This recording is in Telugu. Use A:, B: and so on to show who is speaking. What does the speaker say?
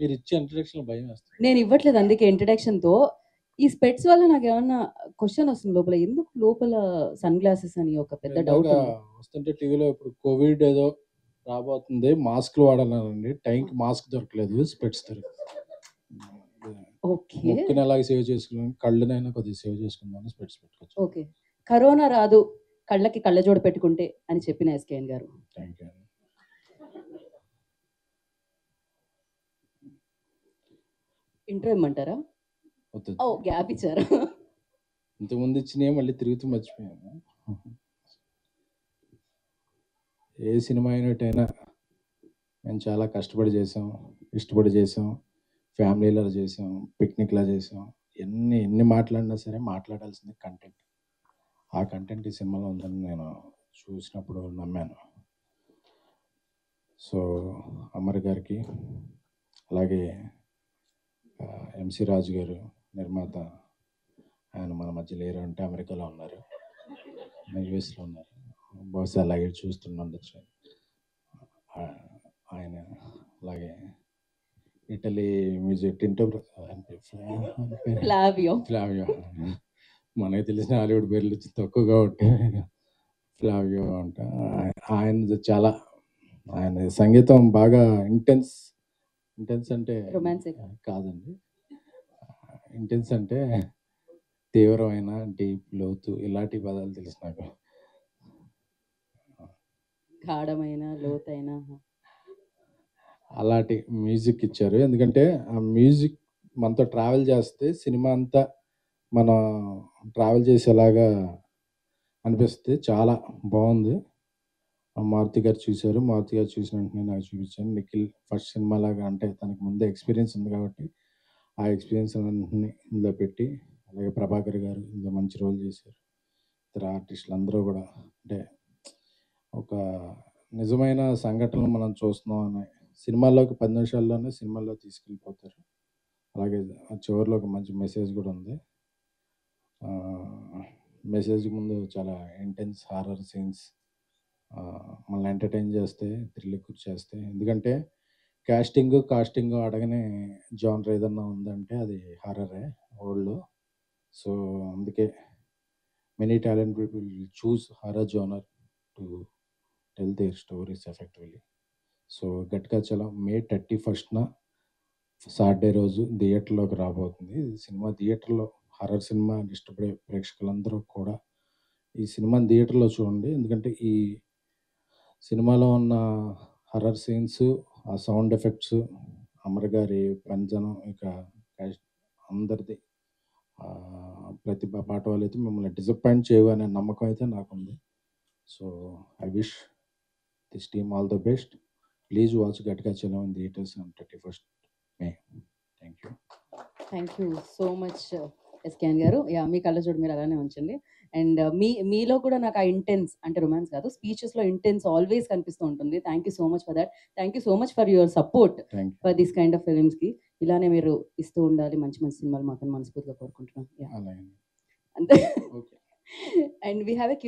A: మీరు ఇచ్చే ఇంట్రడక్షన్ భయం వేస్తుంది.
B: నేను ఇవ్వట్లేదు అందుకే ఇంట్రడక్షన్తో. ఈ స్పెట్స్ వల్ల నాకు ఏమన్నా క్వశ్చన్ వస్తుంది లోపల, ఎందుకు లోపల సన్ గ్లాసెస్ అని ఒక పెద్ద డౌట్ ఉంది.
A: వస్తుంటే టీవీలో ఇప్పుడు కోవిడ్ ఏదో రాబోతుంది, మాస్క్లు వాడాలండి. టైంకి మాస్క్ దొరకలేదు, స్పెట్స్ దొరికింది.
B: ఓకే
A: ముక్కుని అలాగే సేవ్ చేసుకున్నాను, కళ్ళనైనా కొద్దిగా సేవ్ చేసుకుందామని స్పెట్స్ పెట్టుకోవచ్చు.
B: ఓకే, కరోనా రాదు కళ్ళకి కళ్ళజోడు పెట్టుకుంటే అని చెప్పిన ఎస్కేఎన్ గారు.
A: Thank you.
B: ఇంట్రో ఇమ్మంటారా? ఓ గ్యాప్ ఇచ్చారా?
A: ఇంతకుముందు ఇచ్చినవి మళ్ళీ తిరుగుతూ మర్చిపోయాను. ఏ సినిమా అయినట్టయినా మేము చాలా కష్టపడి చేసాం, ఇష్టపడి చేసాం, ఫ్యామిలీలో చేసాం, పిక్నిక్లా చేసాం. ఎన్ని మాట్లాడినా సరే మాట్లాడాల్సింది కంటెంట్. ఆ కంటెంట్ ఈ సినిమాలో ఉందని నేను చూసినప్పుడు నమ్మాను. సో అమర్ గారికి, అలాగే ఎంసి రాజు గారు నిర్మాత, ఆయన మన మధ్య లేరు అంటే అమెరికాలో ఉన్నారు, యూఎస్లో ఉన్నారు, బహుశా అలాగే చూస్తుండొచ్చు ఆయన. అలాగే ఇటలీ మ్యూజిక్ టింటో
B: ఫ్లావియో
A: మనకి తెలిసిన హాలీవుడ్ పేర్లు తక్కువగా ఉంటాయి. ఫ్లావియో అంట. ఆయన చాలా, ఆయన సంగీతం బాగా ఇంటెన్స్ అంటే
B: రొమాంటిక్
A: కాదండి, ఇంటెన్స్ అంటే తీవ్రమైన, డీప్, లోతు, ఇలాంటి పదాలు తెలుసు నాకు.
B: గాఢమైన, లోతైన
A: అలాంటి మ్యూజిక్ ఇచ్చారు. ఎందుకంటే ఆ మ్యూజిక్ మనతో ట్రావెల్ చేస్తే సినిమా అంతా మనం ట్రావెల్ చేసేలాగా అనిపిస్తుంది. చాలా బాగుంది. మారుతి గారు చూశారు, మారుతి గారు చూసిన వెంటనే నాకు చూపించాను. నిఖిల్ ఫస్ట్ సినిమా లాగా, అంటే తనకు ముందే ఎక్స్పీరియన్స్ ఉంది కాబట్టి ఆ ఎక్స్పీరియన్స్ అన్నింటినీ ఇందులో పెట్టి, అలాగే ప్రభాకర్ గారు ఇందులో మంచి రోల్ చేశారు. ఇతర ఆర్టిస్టులు అందరూ కూడా, అంటే ఒక నిజమైన సంఘటనలు మనం చూస్తున్నాం అనే సినిమాల్లోకి 10 నిమిషాల్లోనే సినిమాల్లో తీసుకెళ్ళిపోతారు. అలాగే చివరిలో ఒక మంచి మెసేజ్ కూడా ఉంది. మెసేజ్ ముందు చాలా ఇంటెన్స్ హారర్ సీన్స్ మనల్ని ఎంటర్టైన్ చేస్తే, థ్రిల్ చేస్తే. ఎందుకంటే కాస్టింగ్ అడగనే జానర్ ఏదన్నా ఉందంటే అది హారరే ఓల్డ్. సో అందుకే many talent people choose horror genre to tell their stories effectively. So గట్టిగా చలం May 31న సాటర్డే రోజు థియేటర్లోకి రాబోతుంది. ఈ సినిమా థియేటర్లో, హారర్ సినిమా ఇష్టపడే ప్రేక్షకులందరూ కూడా ఈ సినిమాని థియేటర్లో చూడండి. ఎందుకంటే ఈ సినిమాలో ఉన్న హర్రర్ సీన్స్, ఆ సౌండ్ ఎఫెక్ట్స్, అమర్ గారి పంజనం, ఇక అందరిది ప్రతి పాట వాళ్ళైతే మిమ్మల్ని డిసప్పాయింట్ చేయవు అనే నమ్మకం అయితే నాకుంది. So I wish this team all the best. Please watch Gattiga Chalam in theatres on 31st May.
B: Thank you so much SKN garu. Yeah, మీ కళ్ళజోడు మీరు అలానే ఉంచండి. అండ్ మీలో కూడా నాకు ఆ ఇంటెన్స్, అంటే రొమాన్స్ కాదు, స్పీచెస్లో ఇంటెన్స్ ఆల్వేస్ కనిపిస్తూ ఉంటుంది. Thank you so much for that. Thank you so much for your support for this kind of ఫిలిమ్స్కి. ఇలానే మీరు ఇస్తూ ఉండాలి, మంచి మంచి సినిమాలు మాత్రం మనస్ఫూర్తిగా కోరుకుంటున్నాం. అంతే. And we have a